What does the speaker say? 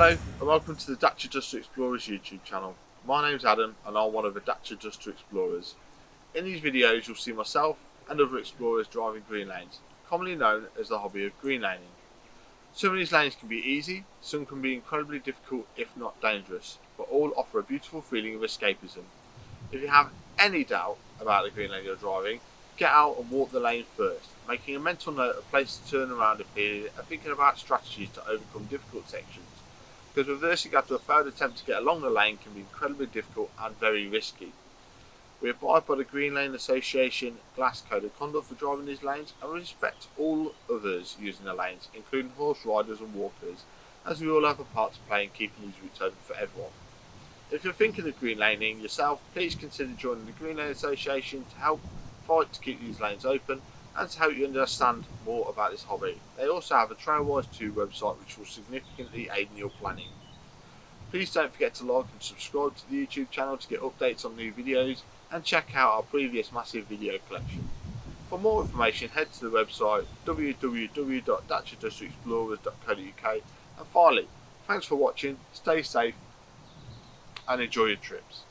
Hello and welcome to the Dacia Duster Explorers YouTube channel. My name's Adam and I'm one of the Dacia Duster Explorers. In these videos you'll see myself and other explorers driving green lanes, commonly known as the hobby of green laning. Some of these lanes can be easy, some can be incredibly difficult if not dangerous, but all offer a beautiful feeling of escapism. If you have any doubt about the green lane you're driving, get out and walk the lane first, making a mental note of places to turn around a period and thinking about strategies to overcome difficult sections, because reversing after a failed attempt to get along the lane can be incredibly difficult and very risky. We abide by the Green Lane Association Glass Code of Conduct for driving these lanes and respect all others using the lanes, including horse riders and walkers, as we all have a part to play in keeping these routes open for everyone. If you're thinking of green laning yourself, please consider joining the Green Lane Association to help fight to keep these lanes open and to help you understand more about this hobby. They also have a Trailwise 2 website which will significantly aid in your planning. Please don't forget to like and subscribe to the YouTube channel to get updates on new videos and check out our previous massive video collection. For more information head to the website www.daciadusterexplorers.co.uk, and finally, thanks for watching, stay safe and enjoy your trips.